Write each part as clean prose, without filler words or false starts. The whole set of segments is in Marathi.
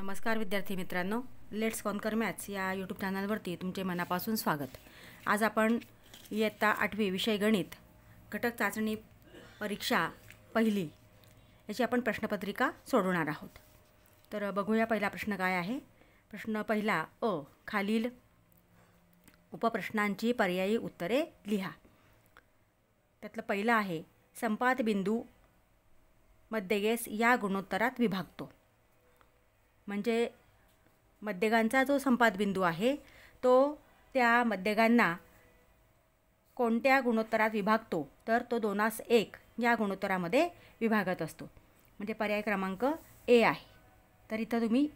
नमस्कार विद्यार्थी मित्रांनो, लेट्स कॉन्कर मॅथ्स या यूट्यूब चॅनलवरती तुमचे मनापासून स्वागत। आज आपण इयत्ता 8वी विषय गणित घटक चाचणी परीक्षा पहिली याची आपण प्रश्नपत्रिका सोडवणार आहोत। तर बघूया पहिला प्रश्न काय आहे। प्रश्न पहिला खालील उपप्रश्नांची पर्यायी उत्तरे लिहा। त्यातलं पहिलं आहे संपात बिंदू मध्यगेस या गुणोत्तरात विभागतो। म्हणजे मध्यगांचा जो संपात बिंदू आहे तो त्या मध्यगांना कोणत्या गुणोत्तरात विभागतो, तर तो 2:1 या गुणोत्तरामध्ये विभागत असतो। म्हणजे पर्याय क्रमांक ए आहे। तर इथं तुम्ही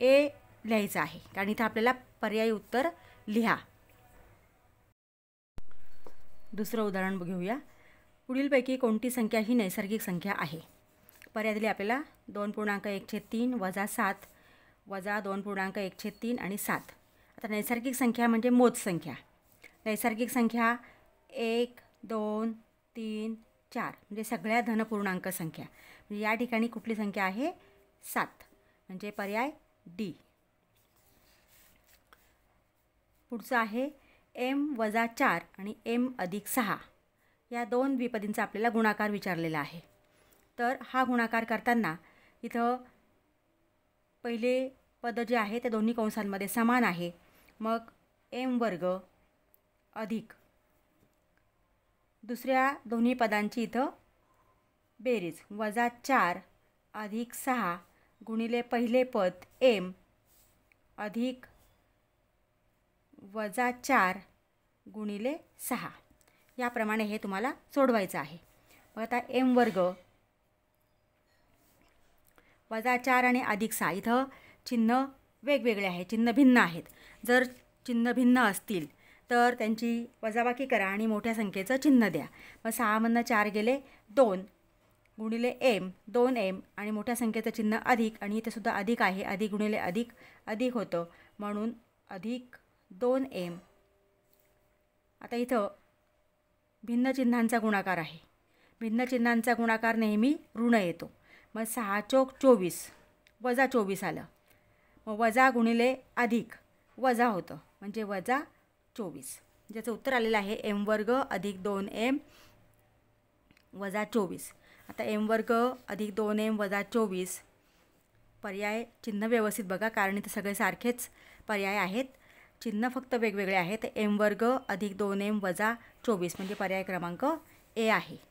ए लिहायचं आहे कारण इथं आपल्याला पर्यायी उत्तर लिहा। दुसरं उदाहरण घेऊया। पुढीलपैकी कोणती संख्या ही नैसर्गिक संख्या आहे। पर्याय दिले आपल्याला 2.1/3 -7 -2.1/3 आणि 7। आता नैसर्गिक संख्या म्हणजे मोज संख्या। नैसर्गिक संख्या 1 2 3 4 म्हणजे सगळ्या धनपूर्णांक संख्या। म्हणजे या ठिकाणी कुठली संख्या आहे 7, म्हणजे पर्याय डी। पुढचं आहे m-4 आणि m+6 या दोन द्विपदींचा आपल्याला गुणाकार विचारलेला आहे। तर हा गुणाकार करताना इथं पहिले पद जे आहे ते दोन्ही कंसांमध्ये समान आहे। मग m² अधिक दुसऱ्या दोन्ही पदांची इथं बेरीज -4 अधिक 6 गुणिले पहिले पद m अधिक -4 गुणिले 6 याप्रमाणे हे तुम्हाला सोडवायचं आहे। मग आता m² -4 आणि +6 इथं चिन्ह वेगवेगळे आहे, चिन्ह भिन्न आहेत। जर चिन्ह भिन्न असतील तर त्यांची वजाबाकी करा आणि मोठ्या संख्येचं चिन्ह द्या। मग 6 मधनं 4 गेले 2 गुणिले m 2m आणि मोठ्या संख्येचं चिन्ह अधिक आणि इथे सुद्धा अधिक आहे, अधिक गुणिले अधिक अधिक होतं म्हणून अधिक 2m। आता इथं भिन्न चिन्हांचा गुणाकार आहे। भिन्न चिन्हांचा गुणाकार नेहमी ऋण येतो। मग 6 चोक 24 -24 आलं। मग वजा गुणिले अधिक वजा होतं म्हणजे -24, ज्याचं उत्तर आलेलं आहे m² अधिक 2m -24। आता m² अधिक 2m -24 पर्याय चिन्ह व्यवस्थित बघा कारण इथे सगळे सारखेच पर्याय आहेत, चिन्ह फक्त वेगवेगळे आहेत। m² अधिक 2m -24 म्हणजे पर्याय क्रमांक ए आहे।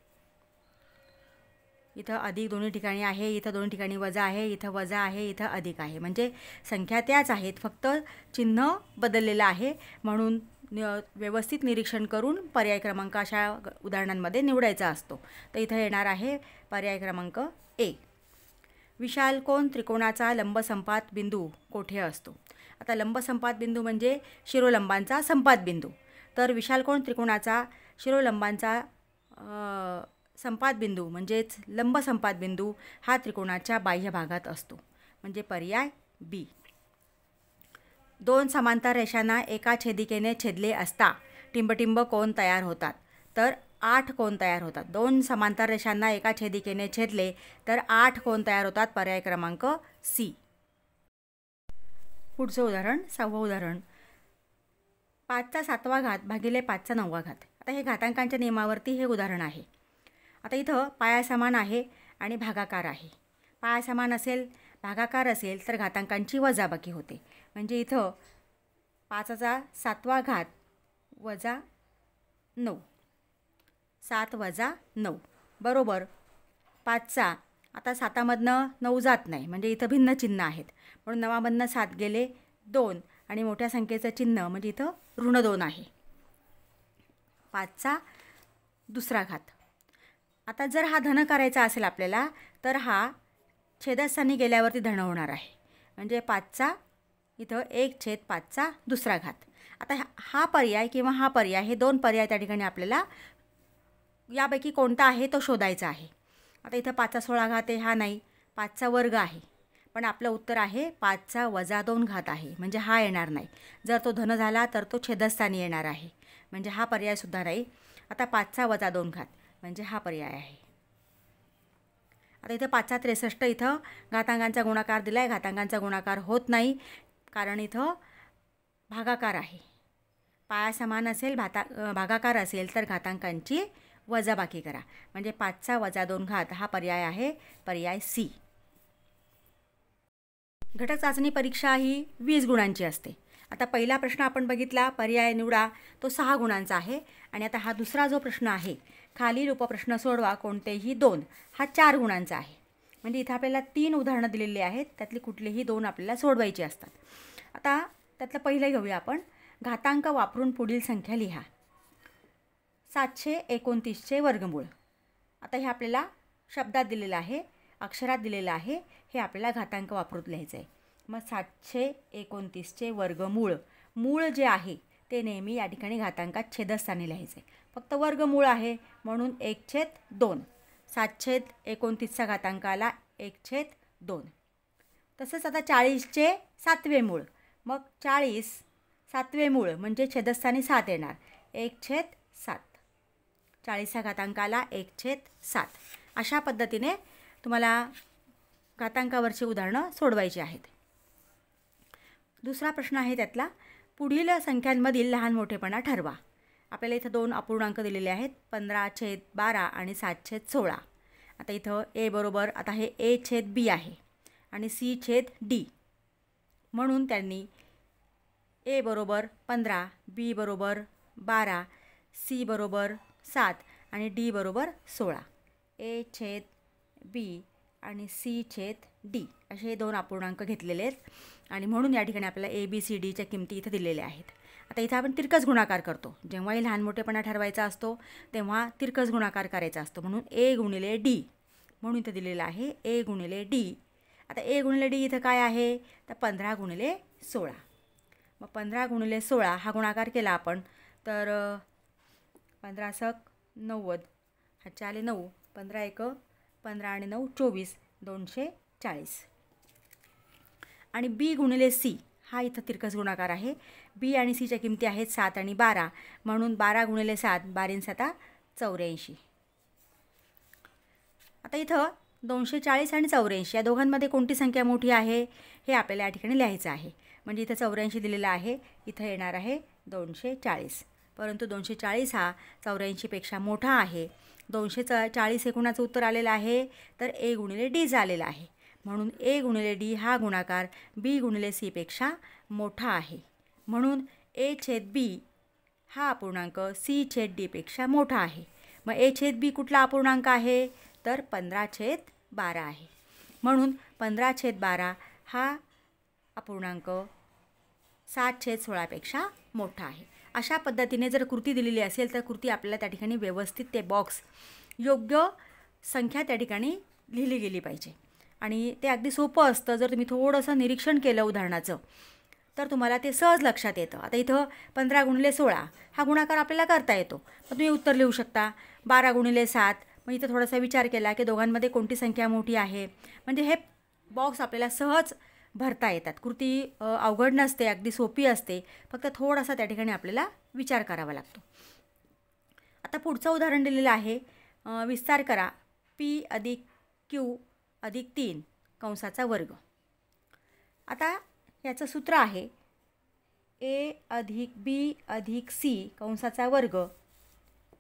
इथं अधिक दोन्ही ठिकाणी आहे, इथं दोन्ही ठिकाणी वजा आहे, इथं वजा आहे, इथं अधिक आहे। म्हणजे संख्या त्याच आहेत, फक्त चिन्ह बदललेलं आहे। म्हणून व्यवस्थित निरीक्षण करून पर्याय क्रमांक अशा उदाहरणांमध्ये निवडायचा असतो। तर इथं येणार आहे पर्याय क्रमांक ए। विशाल कोन त्रिकोणाचा लंब संपात बिंदू कोठे असतो। आता लंब संपात बिंदू म्हणजे शिरोलंबांचा संपात बिंदू। तर विशाल कोन त्रिकोणाचा शिरोलंबांचा संपात बिंदू म्हणजेच लंब संपात बिंदू हा त्रिकोणाच्या बाह्य भागात असतो, म्हणजे पर्याय बी। दोन समांतर रेषांना एका छेदिकेने छेदले असता टिंबटिंब कोन तयार होतात। तर 8 कोन तयार होतात। दोन समांतर रेषांना एका छेदिकेने छेदले तर 8 कोन तयार होतात, पर्याय क्रमांक सी। पुढचं उदाहरण 6वं उदाहरण 5⁷ भागिले 5⁹ आता हे घातांकांच्या नियमावरती हे उदाहरण आहे। आता इथं पाया समान आहे आणि भागाकार आहे। पाया समान असेल भागाकार असेल तर घातांकांची वजाबाकी होते। म्हणजे इथं 5⁷ वजा 9 7 वजा 9 बरोबर 5चा आता 7मधनं 9 जात नाही, म्हणजे इथं भिन्न चिन्ह आहेत म्हणून 9मधनं 7 गेले 2 आणि मोठ्या संख्येचं चिन्ह म्हणजे इथं ऋण 2 आहे। 5चा दुसरा घात। आता जर हा धन करायचा असेल आपल्याला तर हा छेदस्थानी गेल्यावरती धन होणार आहे, म्हणजे 5चा इथं 1/5चा दुसरा घात। आता हा पर्याय किंवा हा पर्याय हे दोन पर्याय त्या ठिकाणी आपल्याला यापैकी कोणता आहे तो शोधायचा आहे। आता इथं 5�16 आहे, हा नाही, 5चा वर्ग आहे, पण आपलं उत्तर आहे 5चा -2 आहे, म्हणजे हा येणार नाही। जर तो धन झाला तर तो छेदस्थानी येणार आहे, म्हणजे हा पर्यायसुद्धा नाही। आता 5चा -2 म्हणजे हा पर्याय आहे। आता इथं 5×63 इथं घातांकांचा गुणाकार दिला आहे. घातांकांचा गुणाकार होत नाही कारण इथं भागाकार आहे. पाया समान असेल, भागाकार असेल तर घातांकांची वजाबाकी करा. म्हणजे 5चा वजा 2 घात हा पर्याय आहे, पर्याय सी. घटक चाचणी परीक्षा ही 20 गुणांची असते. आता पहिला प्रश्न आपण बघितला, पर्याय निवडा, तो 6 गुणांचा आहे. आणि आता हा दुसरा जो प्रश्न आहे, खालील उपप्रश्न सोडवा कोणतेही 2, हा 4 गुणांचा आहे. म्हणजे इथं आपल्याला 3 उदाहरणं दिलेली आहेत, त्यातली कुठलेही 2 आपल्याला सोडवायची असतात. आता त्यातलं पहिलं घेऊया आपण. घातांक वापरून पुढील संख्या लिहा. 729चे वर्गमूळ. आता हे आपल्याला शब्दात दिलेलं आहे, अक्षरात दिलेलं आहे. हे आपल्याला घातांक वापरून लिहायचं आहे. मग 729चे वर्गमूळ, मूळ जे आहे ते नेहमी या ठिकाणी घातांकात छेदस्थानी लिहायचं आहे. फक्त वर्गमूळ आहे म्हणून 1/2. 729चा घातांक आला 1/2. तसंच आता 40चे 7वे मूळ. मग 40 7वे मूळ म्हणजे छेदस्थानी 7 येणार, 1/7. 40चा घातांक आला 1/7. अशा पद्धतीने तुम्हाला घातांकावरची उदाहरणं सोडवायची आहेत. दुसरा प्रश्न आहे त्यातला, पुढील संख्यांमधील लहान मोठेपणा ठरवा. आपल्याला इथं 2 अपूर्णांक दिलेले आहेत, 15/12 आणि 7/16. आता इथं ए बरोबर, आता हे A/B आहे आणि C/D. म्हणून त्यांनी ए बरोबर 15, बी बरोबर 12, सी बरोबर 7 आणि डी बरोबर 16. A/B आणि C/D असे 2 अपूर्णांक घेतलेले आहेत आणि म्हणून या ठिकाणी आपल्याला ABCDच्या किमती इथं दिलेल्या आहेत. आता इथं आपण तिरकस गुणाकार करतो. जेव्हाही लहान मोठेपणा ठरवायचा असतो तेव्हा तिरकस गुणाकार करायचा असतो. म्हणून A×D म्हणून इथं दिलेलं आहे A×D. आता A×D इथं काय आहे तर 15×16. मग 15×16 हा गुणाकार केला आपण तर 15×9 हा आले 9, 15×1 15 आणि 9 24, 240. आणि B×C हा इथं तिरकस गुणाकार आहे. बी आणि सीच्या किमती आहेत 7 आणि 12 म्हणून 12×7 12×7 84. आता इथं 240 आणि 84 या दोघांमध्ये कोणती संख्या मोठी आहे हे आपल्याला या ठिकाणी लिहायचं आहे. म्हणजे इथं 84 दिलेला आहे, इथं येणार आहे 240. परंतु 240 हा 84पेक्षा मोठा आहे. 240 हे कुणाचं उत्तर आलेलं आहे तर A×D आलेला आहे. म्हणून A×D हा गुणाकार B×C पेक्षा मोठा आहे. म्हणून A/B हा अपूर्णांक C/D पेक्षा मोठा आहे. मग A/B कुठला अपूर्णांक आहे तर 15/12 आहे. म्हणून 15/12 हा अपूर्णांक 7/16 पेक्षा मोठा आहे. अशा पद्धतीने जर कृती दिलेली असेल तर कृती आपल्याला त्या ठिकाणी व्यवस्थित ते बॉक्स योग्य संख्या त्या ठिकाणी लिहिली गेली पाहिजे. आणि ते अगदी सोपं असतं. जर तुम्ही थोडंसं निरीक्षण केलं उदाहरणाचं तर तुम्हाला ते सहज लक्षात येतं. आता इथं 15×16 हा गुणाकार आपल्याला करता येतो. मग तुम्ही उत्तर लिहू शकता 12×7. मग इथं थोडासा विचार केला की दोघांमध्ये कोणती संख्या मोठी आहे. म्हणजे हे बॉक्स आपल्याला सहज भरता येतात. कृती अवघड नसते, अगदी सोपी असते. फक्त थोडासा त्या ठिकाणी आपल्याला विचार करावा लागतो. आता पुढचं उदाहरण दिलेलं आहे, विस्तार करा P+Q+3 कंसाचा वर्ग. आता याचं सूत्र आहे A+B+C कंसाचा वर्ग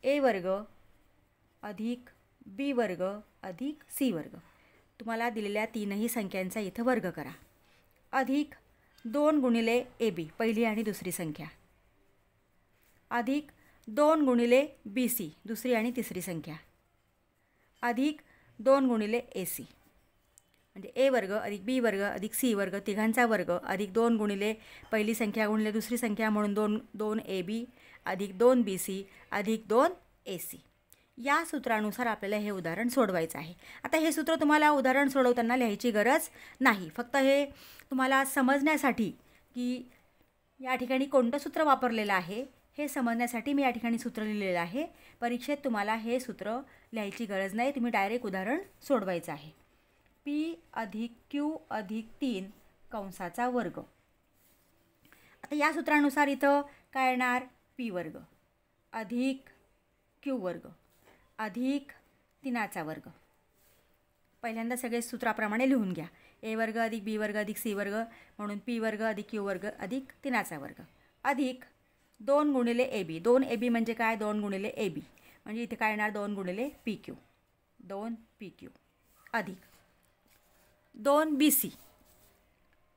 A वर्ग अधिक B वर्ग अधिक C वर्ग. तुम्हाला दिलेल्या तीनही संख्यांचा इथं वर्ग करा. अधिक 2×AB पहिली आणि दुसरी संख्या, अधिक 2×BC दुसरी आणि तिसरी संख्या, अधिक 2×AC म्हणजे A वर्ग अधिक B वर्ग अधिक C वर्ग तिघांचा वर्ग अधिक 2 पहिली संख्या गुणिले दुसरी संख्या म्हणून 2AB अधिक 2BC अधिक 2AC. या सूत्रानुसार आपल्याला हे उदाहरण सोडवायचं आहे. आता हे सूत्र तुम्हाला उदाहरण सोडवताना लिहायची गरज नाही. फक्त हे तुम्हाला समजण्यासाठी की या ठिकाणी कोणतं सूत्र वापरलेलं आहे हे समजण्यासाठी मी या ठिकाणी सूत्र लिहिलेलं आहे. परीक्षेत तुम्हाला हे सूत्र लिहायची गरज नाही, तुम्ही डायरेक्ट उदाहरण सोडवायचं आहे. P+Q+3 कंसाचा वर्ग. आता या सूत्रानुसार इथं काय येणार P वर्ग अधिक Q वर्ग अधिक 3चा वर्ग. पहिल्यांदा सगळे सूत्राप्रमाणे लिहून घ्या. ए वर्ग अधिक बी वर्ग अधिक सी वर्ग म्हणून पी वर्ग अधिक क्यू वर्ग अधिक 3चा वर्ग अधिक 2 गुणिले ए बी. 2 ए बी म्हणजे काय? 2 गुणिले ए बी म्हणजे इथे काय येणार? 2 गुणिले पी क्यू. 2 पी क्यू अधिक 2 बी सी.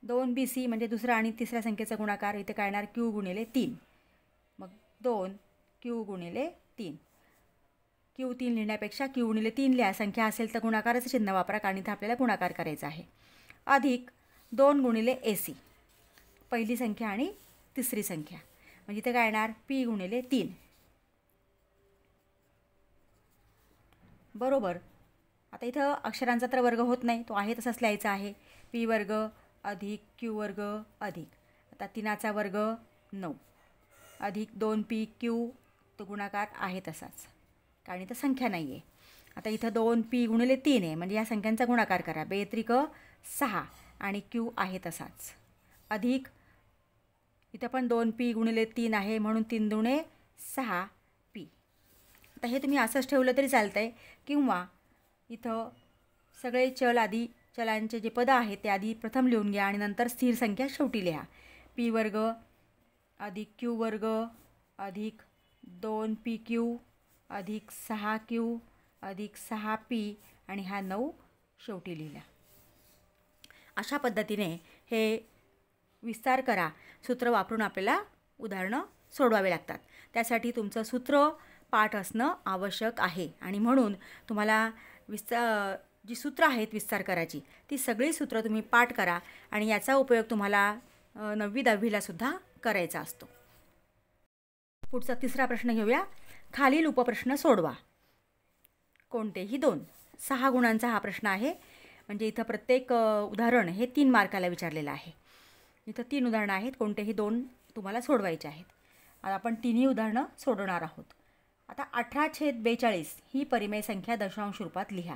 2 बी सी म्हणजे दुसरा आणि तिसऱ्या संख्येचा गुणाकार. इथे काय येणार? क्यू गुणिले 3. मग 2 क्यू गुणिले 3. क्यू 3 लिहिण्यापेक्षा क्यू गुणिले 3 लिहा. संख्या असेल तर गुणाकाराचं चिन्ह वापरा, कारण इथं आपल्याला गुणाकार करायचा आहे. अधिक 2 गुणिले ए सी. पहिली संख्या आणि तिसरी संख्या म्हणजे इथे काय येणार? पी गुणिले 3. बरोबर. आता इथं अक्षरांचा तर वर्ग होत नाही, तो आहे तसाच लिहायचा आहे. पी वर्ग अधिक क्यू वर्ग अधिक आता 3चा वर्ग 9 अधिक 2 पी क्यू. तो गुणाकार आहे तसाच, कारण इथं संख्या नाही आहे. आता इथं 2 पी गुणिले 3 आहे म्हणजे या संख्यांचा गुणाकार करा. 2 6 आणि क्यू आहे तसाच अधिक इथं पण 2 पी गुणिले 3 आहे म्हणून 3 दुणे 6 पी. आता हे तुम्ही असंच ठेवलं तरी चालतं आहे, किंवा इथं सगळे चलांचे जे पदं आहेत ते आधी प्रथम लिहून घ्या आणि नंतर स्थिर संख्या शेवटी लिहा. पी वर्ग अधिक क्यू वर्ग अधिक 2 पी क्यू अधिक 6 क्यू अधिक 6 पी आणि हा 9 शेवटी लिहिला. अशा पद्धतीने हे विस्तार करा सूत्र वापरून आपल्याला उदाहरणं सोडवावे लागतात. त्यासाठी तुमचं सूत्र पाठ असणं आवश्यक आहे आणि म्हणून तुम्हाला जी सूत्र आहेत विस्तार करायची ती सगळी सूत्र तुम्ही पाठ करा आणि याचा उपयोग तुम्हाला 9वी 10वीला सुद्धा करायचा असतो. पुढचा 3रा प्रश्न घेऊया. खालील उपप्रश्न सोडवा. कोणतेही 2. 6 गुणांचा हा प्रश्न आहे. म्हणजे इथं प्रत्येक उदाहरण हे 3 मार्काला विचारलेलं आहे. इथं 3 उदाहरणं आहेत. कोणतेही 2 तुम्हाला सोडवायचे आहेत. आता आपण 3ही उदाहरणं सोडवणार आहोत. आता 18/42 ही परिमेय संख्या दशांश रूपात लिहा.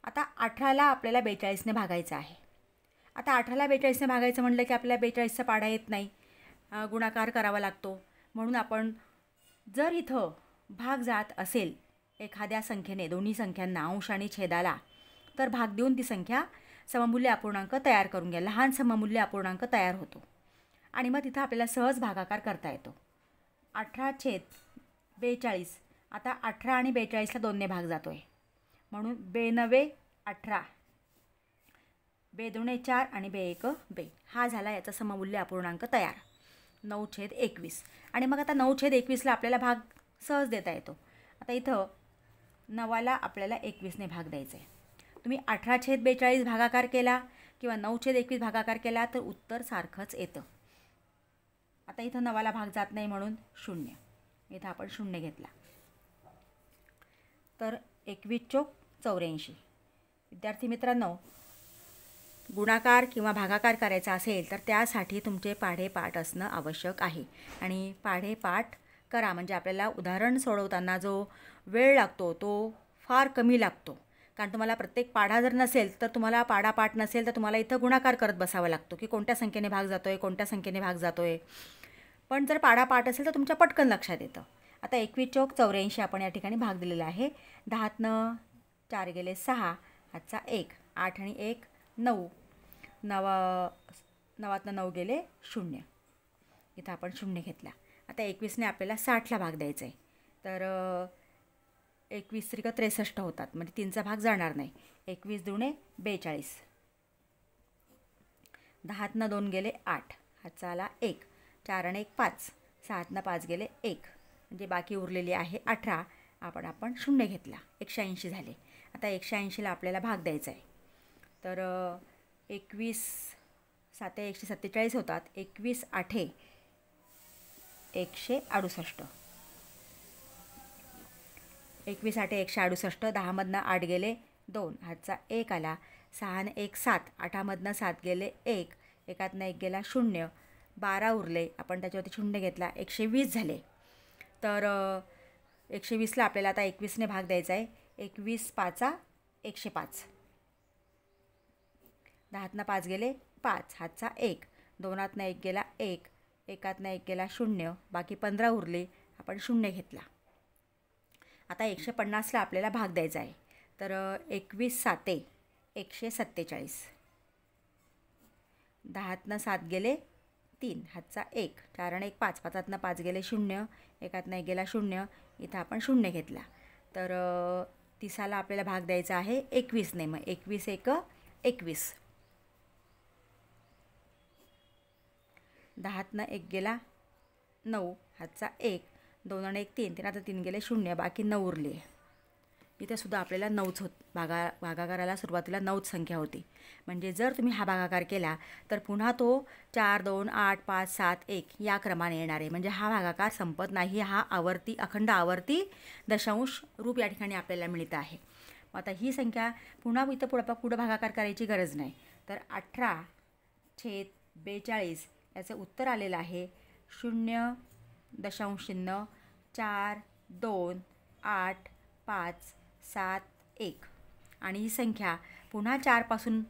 आता 18ला आपल्याला 42ने भागायचं आहे. आता 18ला 42ने भागायचं म्हटलं की आपल्याला 42चा पाढा येत नाही, गुणाकार करावा लागतो. म्हणून आपण जर इथं भाग जात असेल एखाद्या संख्येने दोन्ही संख्यांना अंश आणि छेदाला, तर भाग देऊन ती संख्या सममूल्य अपूर्णांक तयार करून घ्या. लहान सममूल्य अपूर्णांक तयार होतो आणि मग तिथं आपल्याला सहज भागाकार करता येतो. 18/42. आता 18 आणि 42ला 2ने भाग जातो आहे म्हणून 2 × 18, 2 × 4 आणि 2 × 2. हा झाला याचा सममूल्य अपूर्णांक तयार. 9/21. आणि मग आता 9/21ला आपल्याला भाग सहज देता येतो. आता इथं 9ला आपल्याला 21ने भाग द्यायचा आहे. तुम्ही 18/42 भागाकार केला किंवा 9/21 भागाकार केला तर उत्तर सारखंच येतं. आता इथं 9ला भाग जात नाही म्हणून 0. इथं आपण 0 घेतला तर 21×4 = 84. विद्यार्थी मित्रांनो, गुणाकार किंवा भागाकार करायचा असेल तर त्यासाठी तुमचे पाढे पाठ असणं आवश्यक आहे. आणि पाढे पाठ करा म्हणजे आपल्याला उदाहरण सोडवताना जो वेळ लागतो तो फार कमी लागतो. कारण तुम्हाला प्रत्येक पाढा जर नसेल तर तुम्हाला पाढा पाठ नसेल तर तुम्हाला इथं गुणाकार करत बसावा लागतो की कोणत्या संख्येने भाग जातो आहे, कोणत्या संख्येने भाग जातो आहे. पण जर पाढा पाठ असेल तर तुमच्या पटकन लक्षात येतं. आता 21×84 आपण या ठिकाणी भाग दिलेला आहे. 10तनं 4 गेले 6, हातचा 1, 8 आणि 1 9, 9तनं 9 गेले 0. इथं आपण 0 घेतला. आता 21ने आपल्याला 60ला भाग द्यायचा आहे. तर 21 × 63 होतात म्हणजे 3चा भाग जाणार नाही. 21 दुणे 42, 10तनं 2 गेले 8, हातचा आला 1, 4 आणि 1 5, 6तनं 5 गेले 1 म्हणजे बाकी उरलेली आहे 18. आपण 0 घेतला. 180 झाले. आता 180ला आपल्याला भाग द्यायचा आहे. तर 21 7 147 होतात. 21 8 168, 21 8 168, 10मधनं 8 गेले 2, हातचा 1 आला, 6 आणि 1 7, 8मधनं 7 गेले 1, 1तनं 1 गेला 0, 12 उरले. आपण त्याच्यावरती 0 घेतला. 120 झाले. तर 120ला आपल्याला आता 21ने भाग द्यायचा आहे. 21 5 105, 10तनं 5 गेले 5, हातचा 1, 2तनं 1 गेला 1, 1तनं 1 गेला 0, बाकी 15 उरले. आपण 0 घेतला. आता 150ला आपल्याला भाग द्यायचा आहे. तर 21 7 147. 10 7 गेले 3, हातचा 1, 4 आणि 1 5, 5 5 गेले 0, 1 1 गेला 0, इथं आपण 0 घेतला. तर 30ला आपल्याला भाग द्यायचा आहे 21ने. मग 21 1 21. 10 1 गेला 9, हातचा 1, 2 आणि 1 3, 3 आता 3 गेले 0, बाकी 9 उरले. इथे सुद्धा आपल्याला 9च भागाकाराला सुरुवातीला 9च संख्या होती. म्हणजे जर तुम्ही हा भागाकार केला तर पुन्हा तो 4 2 8 5 7 1 या क्रमाने येणार आहे. म्हणजे हा भागाकार संपत नाही. हा अखंड आवर्ती दशांश रूप या ठिकाणी आपल्याला मिळत आहे. मग आता ही संख्या पुन्हा इथं पुढं भागाकार करायची गरज नाही. तर 18/42 याचं उत्तर आलेलं आहे 0.4 2 8 5 7 1. आणि ही संख्या पुन्हा 4 पासून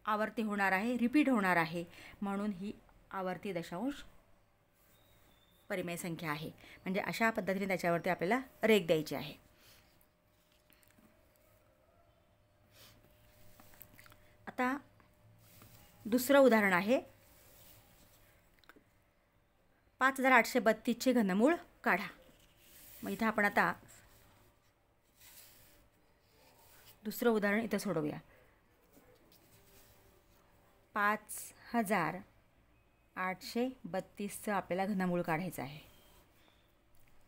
आवर्ती होणार आहे, रिपीट होणार आहे, म्हणून ही आवर्ती दशांश परिमेय संख्या आहे. म्हणजे अशा पद्धतीने त्याच्यावरती आपल्याला रेघ द्यायची आहे. आता दुसरं उदाहरण आहे 5832चे घनमूळ काढा. मग इथं आपण आता दुसरं उदाहरण इथं सोडवूया. 5832चं आपल्याला घनमूळ काढायचं आहे.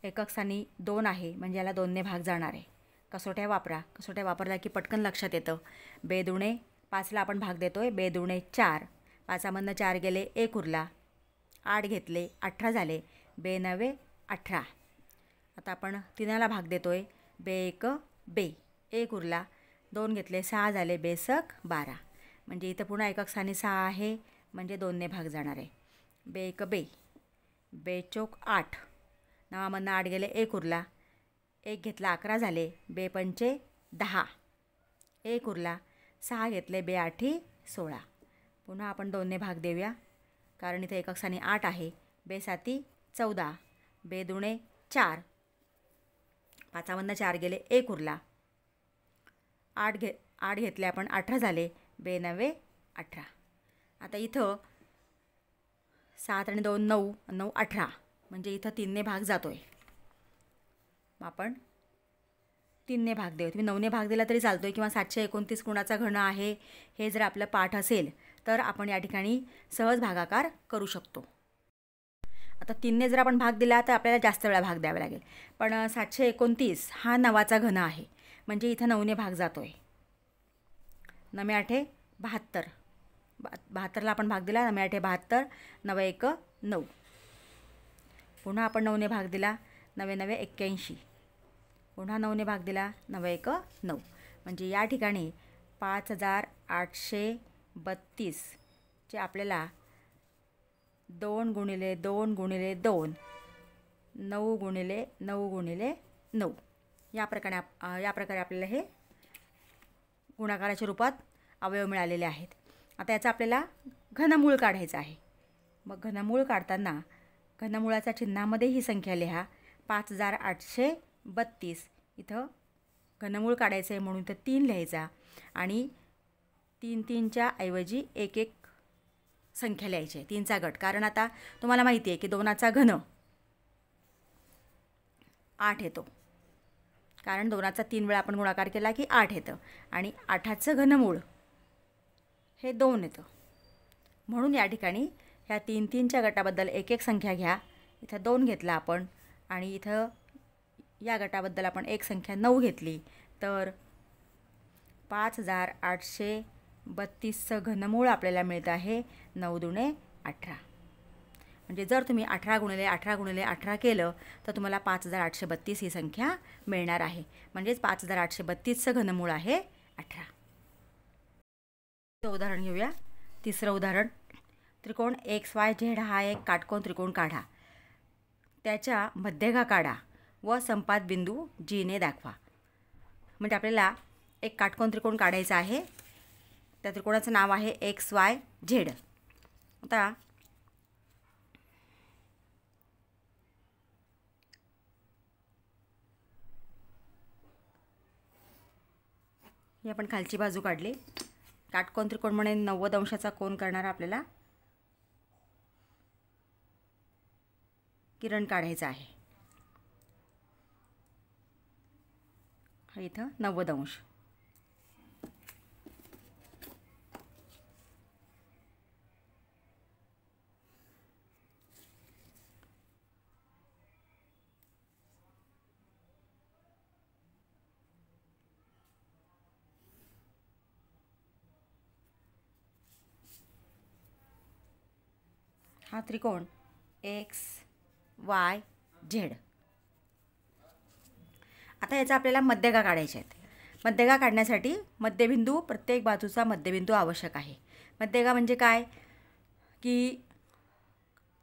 एकक स्थानी 2 आहे, म्हणजे याला 2ने भाग जाणार आहे. कसोट्या वापरा. कसोट्या वापरला की पटकन लक्षात येतं. 2 दुणे 5ला आपण भाग देतोय. 2 दुणे 4, 5मधनं 4 गेले 1 उरला, 8 घेतले 18 झाले. 2 9 18. आता आपण 3ला भाग देतोय. 2 1 2, 1 उरला, 2 घेतले 6 झाले. 2 सक 12. म्हणजे इथं पुन्हा एकक स्थानी 6 आहे, म्हणजे 2ने भाग जाणार आहे. 2 1 2, 2 चौक 8, 9मधनं 8 गेले 1 उरला, 1 घेतला 11 झाले. 2 पंचे 10, 1 उरला, 6 घेतले. 2 8 16. पुन्हा आपण 2ने भाग देऊया, कारण इथे एकक स्थानी 8 आहे. 2 7 14, 2 दुणे 4, 5मधनं 4 गेले 1 उरला, 8 घेतले आपण 18 झाले. 2 9 18. आता इथं 7 आणि 2 9, 9 18, म्हणजे इथं 3ने भाग जातोय. मग आपण 3ने भाग देऊ. तुम्ही 9ने भाग दिला तरी चालतोय, किंवा 729 कुणाचा घन आहे हे जर आपलं पाठ असेल तर आपण या ठिकाणी सहज भागाकार करू शकतो. आता 3ने जर आपण भाग दिला तर आपल्याला जास्त वेळा भाग द्यावा लागेल. पण 729 हा 9चा घन आहे, म्हणजे इथं 9ने भाग जातोय. 9 8 72. 72ला आपण भाग दिला. 9 8 72, 9 1 9. पुन्हा आपण 9ने भाग दिला. 9 9 81. पुन्हा 9ने भाग दिला. 9 1 9. म्हणजे या ठिकाणी 5832चे आपल्याला 2 गुणिले 2 गुणिले 2, 9 गुणिले 9 गुणिले 9 या प्रकारे आपल्याला हे गुणाकाराच्या रूपात अवयव मिळालेले आहेत. आता याचं आपल्याला घनमूळ काढायचं आहे. मग घनमूळ काढताना घनमुळाच्या चिन्हामध्ये ही संख्या लिहा. 5832. इथं घनमूळ काढायचं आहे म्हणून इथं 3 लिहायचा, आणि 3 3च्या ऐवजी 1 1 संख्या लिहायची आहे, 3चा गट. कारण आता तुम्हाला माहिती आहे की 2चा घन 8 येतो, कारण 2चा 3 वेळा आपण गुणाकार केला की 8 येतं, आणि 8चं घनमूळ हे 2 येतं. म्हणून या ठिकाणी ह्या 3 3च्या गटाबद्दल 1 1 संख्या घ्या. इथं 2 घेतला आपण, आणि इथं या गटाबद्दल आपण 1 संख्या 9 घेतली. तर 5832चं घनमूळ आपल्याला मिळत आहे 9 दुणे 18. म्हणजे जर तुम्ही 18 गुणिले 18 गुणिले 18 केलं तर तुम्हाला 5832 ही संख्या मिळणार आहे. म्हणजेच 5832चं घनमूळ आहे 18. उदाहरण घेऊया. तिसरं उदाहरण. त्रिकोण XYZ हा एक काटकोन त्रिकोण काढा. त्याच्या मध्यगा काढा व संपात बिंदू Gने दाखवा. म्हणजे आपल्याला एक काटकोन त्रिकोण काढायचा आहे. त्या त्रिकोणाचं नाव आहे XYZ. आता ही आपण खालची बाजू काढली. काटकोन त्रिकोण म्हणून 90 अंशाचा कोन करणारा आपल्याला किरण काढायचा आहे. हा इथं 90 अंश. हा त्रिकोण एक्स वाय झेड. आता याचा आपल्याला मध्यगा काढायचे आहेत. मध्यगा काढण्यासाठी मध्यबिंदू, प्रत्येक बाजूचा मध्यबिंदू आवश्यक आहे. मध्यगा म्हणजे काय की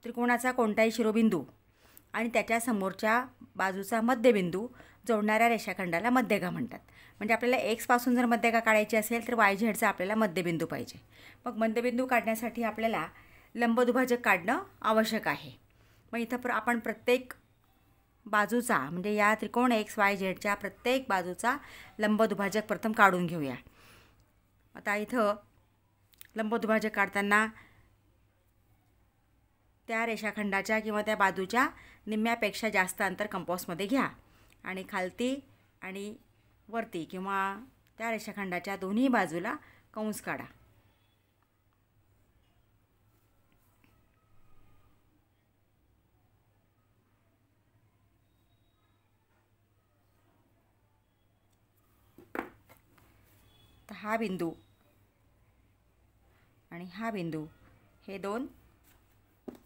त्रिकोणाचा कोणताही शिरोबिंदू आणि त्याच्या समोरच्या बाजूचा मध्यबिंदू जोडणाऱ्या रेषाखंडाला मध्यगा म्हणतात. म्हणजे आपल्याला एक्सपासून जर मध्यगा काढायची असेल तर वाय झेडचा आपल्याला मध्यबिंदू पाहिजे. मग मध्यबिंदू काढण्यासाठी आपल्याला लंबदुभाजक काढणं आवश्यक आहे. मग इथं आपण प्रत्येक बाजूचा म्हणजे या त्रिकोण एक्स वाय झेडच्या प्रत्येक बाजूचा लंबदुभाजक प्रथम काढून घेऊया. आता इथं लंबदुभाजक काढताना त्या रेषाखंडाच्या किंवा त्या बाजूच्या निम्म्यापेक्षा जास्त अंतर कंपासमध्ये घ्या आणि खालती आणि वरती किंवा त्या रेषाखंडाच्या दोन्ही बाजूला कंस काढा. हा बिंदू आणि हा बिंदू हे दोन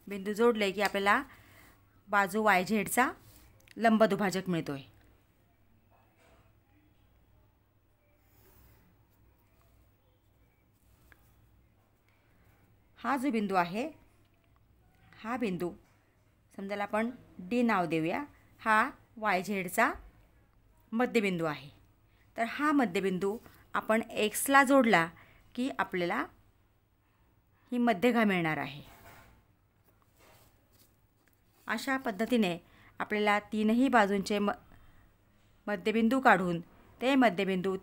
बिंदू जोडले की आपल्याला बाजू वाय झेडचा लंबदुभाजक मिळतोय. हा जो बिंदू आहे हा बिंदू समजायला आपण डी नाव देऊया. हा वाय झेडचा मध्यबिंदू आहे. तर हा मध्यबिंदू आपण एक्सला जोडला की आपल्याला ही मध्यगा मिळणार आहे. अशा पद्धतीने आपल्याला तीनही बाजूंचे मध्यबिंदू काढून ते मध्यबिंदू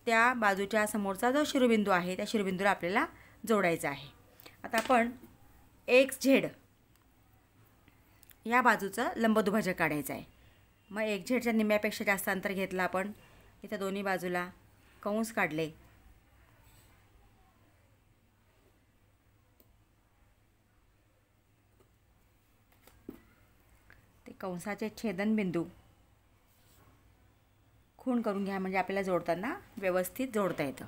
त्या बाजूच्या समोरचा जो शिरोबिंदू आहे त्या शिरोबिंदूला आपल्याला जोडायचा आहे. आता आपण एक्स झेड या बाजूचं लंबदुभाजक काढायचं आहे. मग एक झेडच्या निम्म्यापेक्षा जास्त अंतर घेतलं आपण. इथं दोन्ही बाजूला कंस काढले. ते कंसाचे छेदनबिंदू खूण करून घ्या म्हणजे आपल्याला जोडताना व्यवस्थित जोडता येतं.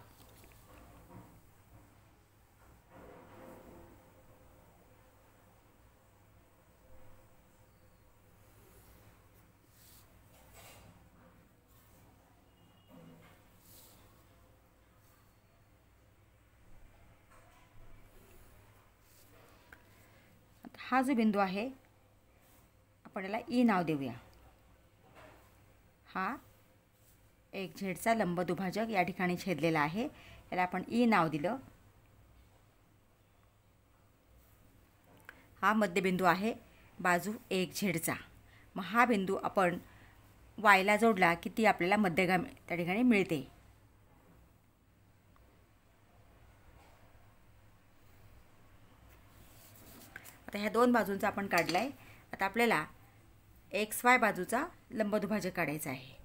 हा जो बिंदू आहे आपण याला ई नाव देऊया. हा एक झेडचा लंबदुभाजक या ठिकाणी छेदलेला आहे. याला आपण ई नाव दिलं. हा मध्यबिंदू आहे बाजू एक झेडचा. मग हा बिंदू आपण वायला जोडला की ती आपल्याला मध्यगा त्या ठिकाणी मिळते. आता ह्या दोन बाजूंचा आपण काढला आहे. आता आपल्याला एक्स वाय बाजूचा लंबदुभाजक काढायचा आहे.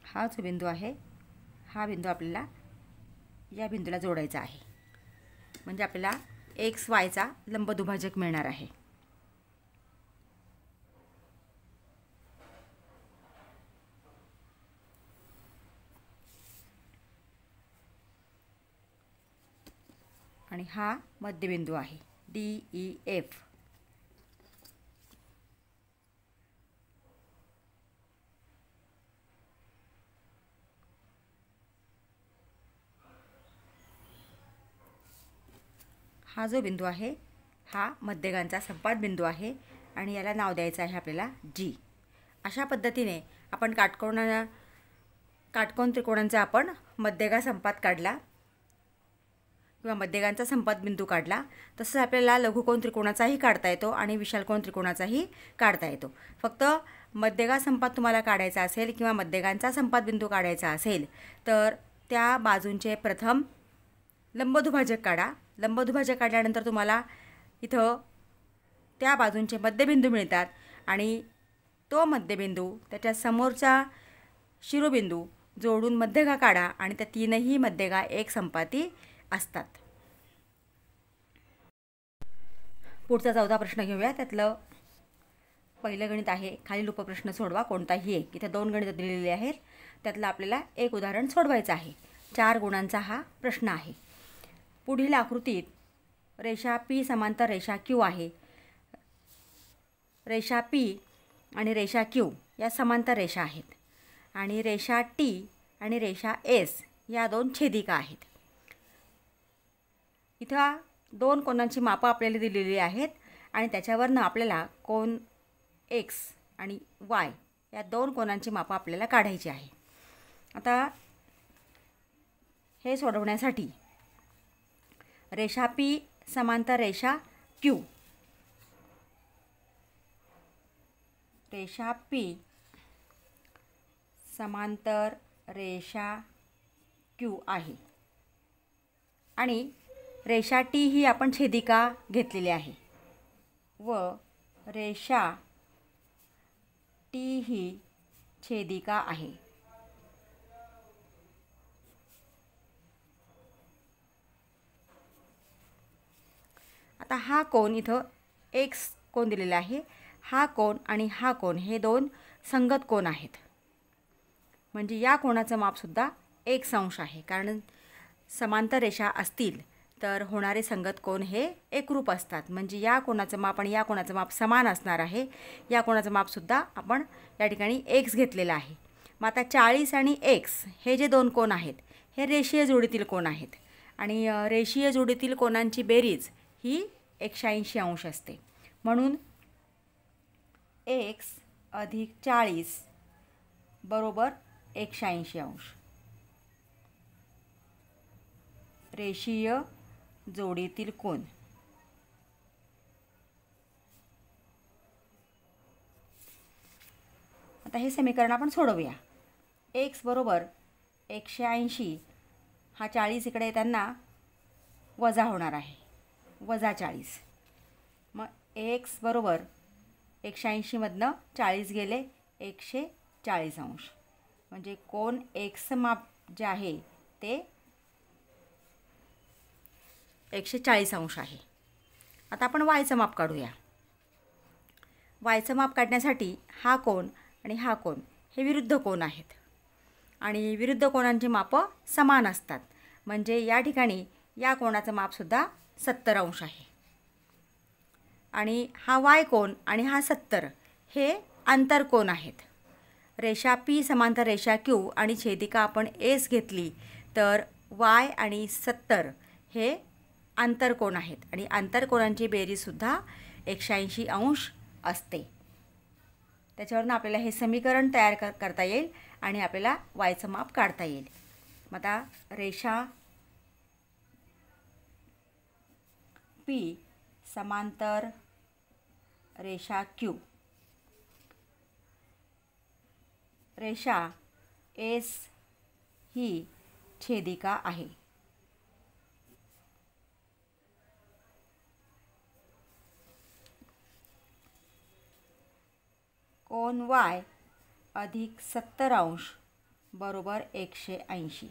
हा जो बिंदू आहे हा बिंदू आपल्याला या बिंदूला जोडायचा आहे. म्हणजे आपल्याला एक्स वायचा लंबदुभाजक मिळणार आहे. आणि हा मध्यबिंदू आहे डी ई एफ. हा जो बिंदू आहे हा मध्यगांचा संपात बिंदू आहे आणि याला नाव द्यायचं आहे आपल्याला जी. अशा पद्धतीने आपण काटकोन त्रिकोणांचा आपण मध्यगा संपात काढला किंवा मध्यगांचा संपात बिंदू काढला. तसंच आपल्याला लघुकोन त्रिकोणाचाही काढता येतो आणि विशालकोन त्रिकोणाचाही काढता येतो. फक्त मध्यगा संपात तुम्हाला काढायचा असेल किंवा मध्यगांचा संपात बिंदू काढायचा असेल तर त्या बाजूंचे प्रथम लंबदुभाजक काढा. लंबदुभाजक काढल्यानंतर तुम्हाला इथं त्या बाजूंचे मध्यबिंदू मिळतात आणि तो मध्यबिंदू त्याच्या समोरचा शिरोबिंदू जोडून मध्यगा काढा आणि त्या तीनही मध्यगा एक संपाती असतात. पुढचा 14 प्रश्न घेऊया. त्यातलं पहिलं गणित आहे, खालील उपप्रश्न सोडवा कोणताही एक. इथे 2 गणितं दिलेली आहेत, त्यातलं आपल्याला एक उदाहरण सोडवायचं आहे. 4 गुणांचा हा प्रश्न आहे. पुढील आकृतीत रेषा P समांतर रेषा Q आहे. रेषा P आणि रेषा Q या समांतर रेषा आहेत आणि रेषा T आणि रेषा S या 2 छेदिका आहेत. इथं 2 कोनांची मापं आपल्याला दिलेली आहेत आणि त्याच्यावरनं आपल्याला कोन X आणि Y या 2 कोनांची मापं आपल्याला काढायची आहे. आता हे सोडवण्यासाठी रेषा P समांतर रेषा Q, रेषा P समांतर रेषा Q आहे आणि रेषा T ही आपण छेदिका घेतलेली आहे व रेषा T ही छेदिका आहे. आता हा कोन इथं X कोन दिलेला आहे. हा कोन आणि हा कोन हे 2 संगत कोन आहेत. म्हणजे या कोणाचं मापसुद्धा 1 अंश आहे. कारण समांतर रेषा असतील तर होणारे संगत कोन हे एकरूप असतात. म्हणजे या कोणाचं माप आणि या कोणाचं माप समान असणार आहे. या कोणाचं मापसुद्धा आपण या ठिकाणी X घेतलेलं आहे. मग आता 40 आणि X हे जे 2 कोन आहेत हे रेषीय जोडीतील कोन आहेत आणि रेषीय जोडीतील कोनांची बेरीज ही 180 अंश असते. म्हणून X अधिक 40 बरोबर 180 अंश. रेषीय जोडीतील कोन. आता हे समीकरण आपण सोडवूया. X बरोबर 180 हा 40 इकडे येताना वजा होणार आहे, वजा 40. मग X बरोबर 180 मधनं 40 गेले 140 अंश. म्हणजे कोन X माप जे आहे ते 140 अंश आहे. आता आपण वायचं माप काढूया. वायचं माप काढण्यासाठी हा कोन आणि हा कोन हे विरुद्ध कोन आहेत आणि विरुद्ध कोनांची मापं समान असतात. म्हणजे या ठिकाणी या कोणाचं मापसुद्धा 70 अंश आहे आणि हा वाय कोन आणि हा 70 हे आंतरकोन आहेत. रेषा P समांतर रेषा Q आणि छेदिका आपण S घेतली तर Y आणि 70 हे आंतरकोन आहेत आणि आंतरकोनांची बेरीजसुद्धा 180 अंश असते. त्याच्यावरून आपल्याला हे समीकरण तयार करता येईल आणि आपल्याला वायचं माप काढता येईल. मग आता रेषा P समांतर रेषा Q, रेषा S ही छेदिका आहे. कोन Y अधिक 70 अंश बरोबर 180.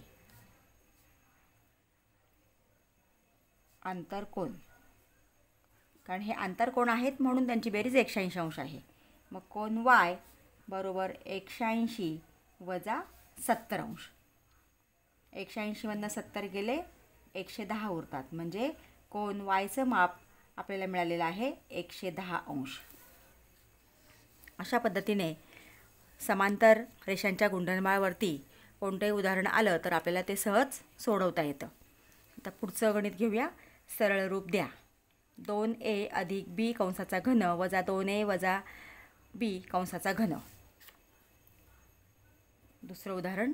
आंतरकोन, कारण हे आंतरकोन आहेत म्हणून त्यांची बेरीज 180 अंश आहे. मग कोन Y बरोबर 180 वजा 70 अंश. 180 मधनं 70 गेले 110 उरतात. म्हणजे कोन Yचं माप आपल्याला मिळालेलं आहे 110 अंश. अशा पद्धतीने समांतर रेषांच्या गुणधर्मावरती कोणतंही उदाहरण आलं तर आपल्याला ते सहज सोडवता येतं. आता पुढचं गणित घेऊया. सरळ रूप द्या. 2a अधिक b कंसाचा घन वजा 2a वजा b कंसाचा घन. दुसरं उदाहरण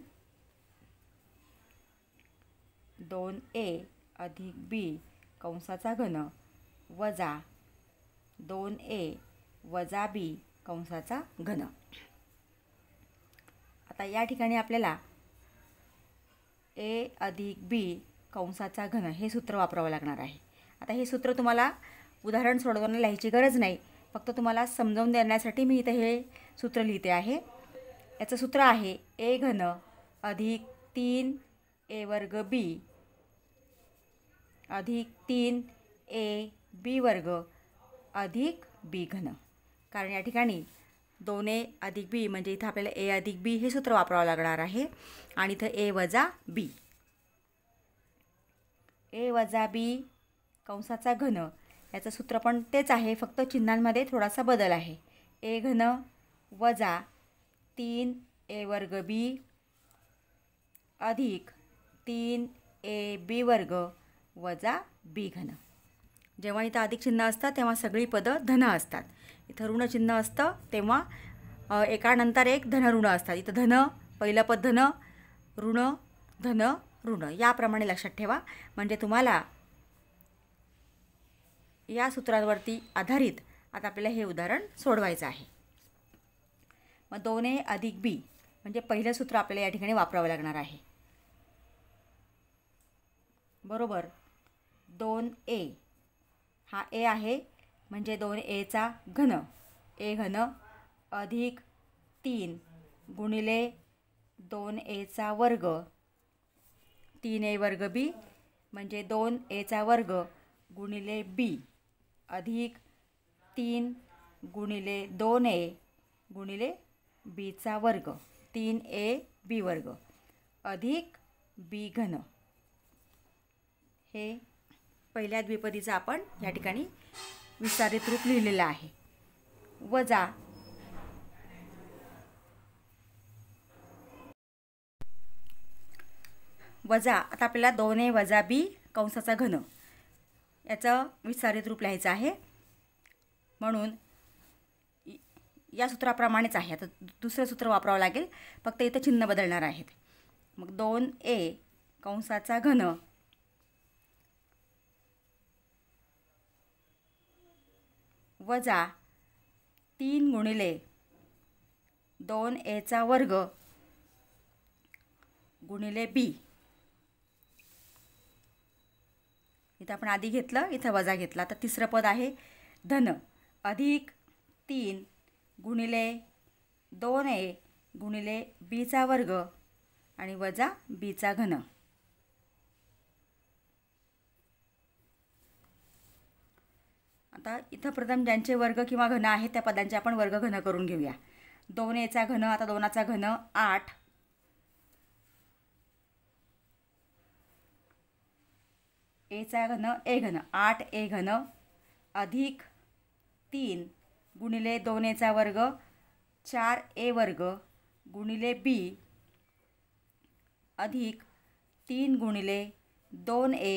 2a अधिक b कंसाचा घन वजा 2a वजा b कंसाचा घन. आता या ठिकाणी आपल्याला a अधिक b कंसाचा घन हे सूत्र वापरावं लागणार आहे. आता हे सूत्र तुम्हाला उदाहरण सोडवताना लिहायची गरज नाही, फक्त तुम्हाला समजावून देण्यासाठी मी इथे हे सूत्र लिहिते आहे. याचं सूत्र आहे a घन अधिक 3a वर्ग b अधिक 3ab वर्ग अधिक b घन. कारण या ठिकाणी 2a अधिक b म्हणजे इथं आपल्याला a अधिक b हे सूत्र वापरावं लागणार आहे आणि इथं a वजा b. a वजा b कंसाचा घन याचं सूत्र पण तेच आहे, फक्त चिन्हांमध्ये थोडासा बदल आहे. a घन वजा 3a वर्ग b अधिक 3ab वर्ग वजा b घन. जेव्हा इथं अधिक चिन्ह असतं तेव्हा सगळी पदं धन असतात. इथं ऋण चिन्ह असतं तेव्हा एकानंतर एक धन ऋण असतात. इथं धन पहिलं पद धन ऋण धन ऋण याप्रमाणे लक्षात ठेवा. म्हणजे तुम्हाला या सूत्रांवरती आधारित आता आपल्याला हे उदाहरण सोडवायचं आहे. मग 2a अधिक b म्हणजे पहिलं सूत्र आपल्याला या ठिकाणी वापरावं लागणार आहे. बरोबर 2a हा a आहे म्हणजे 2aचा घन a घन अधिक 3 गुणिले 2aचा वर्ग 3a वर्ग b म्हणजे 2aचा वर्ग गुणिले b अधिक 3 गुणिले 2a गुणिले bचा वर्ग 3ab वर्ग अधिक b घन. हे पहिल्या द्विपदीचं आपण या ठिकाणी विस्तारित रूप लिहिलेलं आहे. वजा आता आपल्याला 2a वजा b कंसाचा घन याचं विस्तारित रूप लिहायचं आहे. म्हणून या सूत्राप्रमाणेच आहे. आता दुसरं सूत्र वापरावं लागेल, फक्त इथं चिन्ह बदलणार आहेत. मग 2a कंसाचा घन वजा 3 गुणिले 2aचा वर्ग गुणिले b. इथं आपण आधी घेतलं, इथं वजा घेतला. तर तिसरं पद आहे धन अधिक 3 गुणिले 2a गुणिले bचा वर्ग आणि वजा bचा घन. आता इथं प्रथम ज्यांचे वर्ग किंवा घन आहे त्या पदांचे आपण वर्ग घन करून घेऊया. 2aचा घन आता 2चा घन 8 aचा घन a घन 8a घन अधिक 3 गुणिले 2aचा वर्ग 4a वर्ग गुणिले b अधिक 3 गुणिले 2a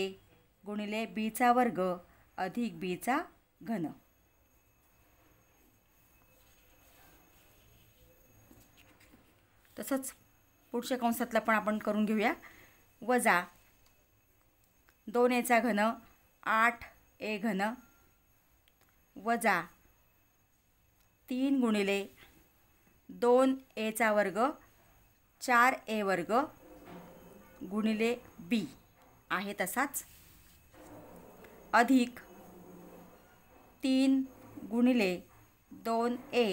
गुणिले bचा वर्ग अधिक bचा घन. तसंच पुढच्या कंसातलं पण आपण करून घेऊया. वजा 2aचा घन 8a घन वजा 3 गुणिले 2aचा वर्ग 4a वर्ग गुणिले b आहे तसाच अधिक 3 गुणिले 2a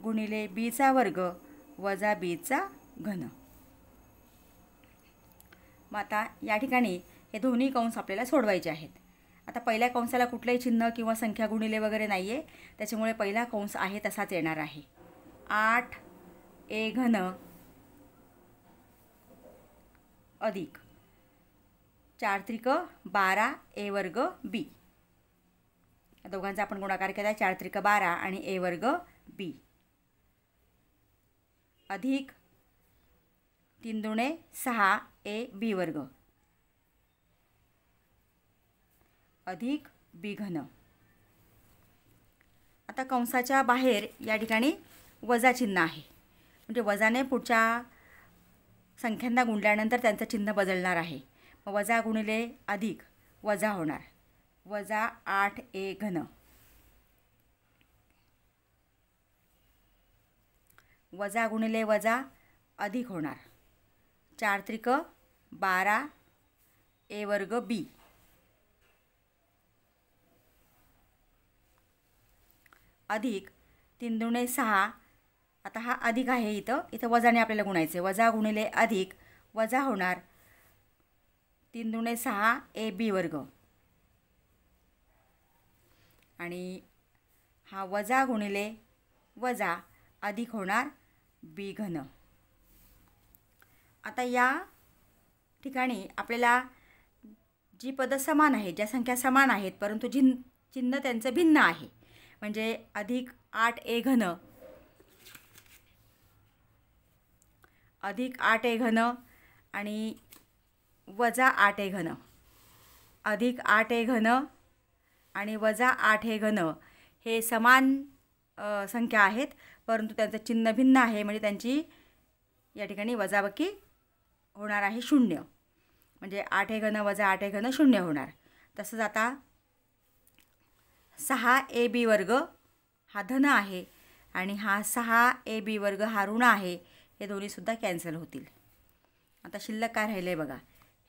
गुणिले bचा वर्ग वजा bचा घन. मग आता या ठिकाणी हे दोन्ही कंस आपल्याला सोडवायचे आहेत. आता पहिल्या कंसाला कुठलंही चिन्ह किंवा संख्या गुणिले वगैरे नाही आहे, त्याच्यामुळे पहिला कंस आहे तसाच येणार आहे. 8a घन अधिक 4 त्रिक 12a वर्ग b. दोघांचा आपण गुणाकार केला 4 त्रिक 12 आणि a वर्ग b अधिक 3 दुणे 6a b वर्ग अधिक बी घन. आता कंसाच्या बाहेर या ठिकाणी वजा चिन्ह आहे, म्हणजे वजाने पुढच्या संख्यांना गुणल्यानंतर त्यांचं चिन्ह बदलणार आहे. मग वजा गुणिले अधिक वजा होणार, वजा 8a घन. वजा गुणिले वजा अधिक होणार, 4 त्रिक 12 a वर्ग b. अधिक 3 दुणे 6. आता हा अधिक आहे, इथं वजाने आपल्याला गुणायचे. वजा गुणिले अधिक वजा होणार, 3 दुणे 6 a b वर्ग. आणि हा वजा गुणिले वजा अधिक होणार बी घन. आता या ठिकाणी आपल्याला जी पदं समान आहेत, ज्या संख्या समान आहेत परंतु चिन्ह त्यांचं भिन्न आहे, म्हणजे अधिक 8a घन, अधिक 8a घन आणि वजा 8a घन, अधिक 8a घन आणि वजा 8a घन हे समान संख्या आहेत, परंतु त्यांचं चिन्ह भिन्न आहे, म्हणजे त्यांची या ठिकाणी वजाबाकी होणार आहे 0. म्हणजे 8a घन वजा 8a घन 0 होणार. तसंच आता 6ab वर्ग हा धन आहे आणि हा 6ab वर्ग हा ऋण आहे, हे दोन्हीसुद्धा कॅन्सल होतील. आता शिल्लक काय राहिले आहे बघा,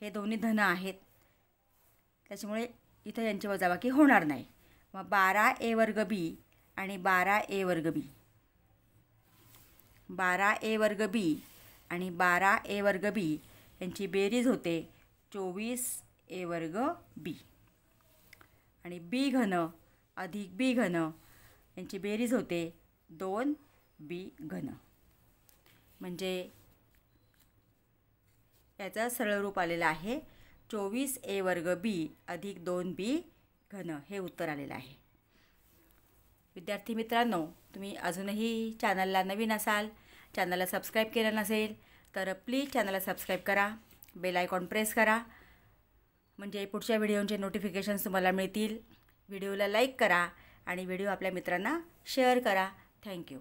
हे दोन्ही धन आहेत, त्याच्यामुळे इथं यांची वजाबाकी होणार नाही. मग 12a वर्ग b आणि 12a वर्ग b, 12a वर्ग b आणि 12a वर्ग b यांची बेरीज होते 24a वर्ग b. आणि b घन अधिक b घन यांची बेरीज होते 2b घन. म्हणजे याचं सरळ रूप आलेलं आहे 24a वर्ग b अधिक 2b घन, हे उत्तर आलेलं आहे. विद्यार्थी मित्रांनो, तुम्ही अजूनही चॅनलला नवीन असाल, चॅनलला सबस्क्राईब केलं नसेल तर प्लीज चॅनलला सबस्क्राईब करा, बेल आयकॉन प्रेस करा, म्हणजे पुढच्या व्हिडिओचे नोटिफिकेशन्स तुम्हाला मिळतील. व्हिडिओला लाईक करा आणि व्हिडिओ आपल्या मित्रांना शेअर करा. थँक्यू.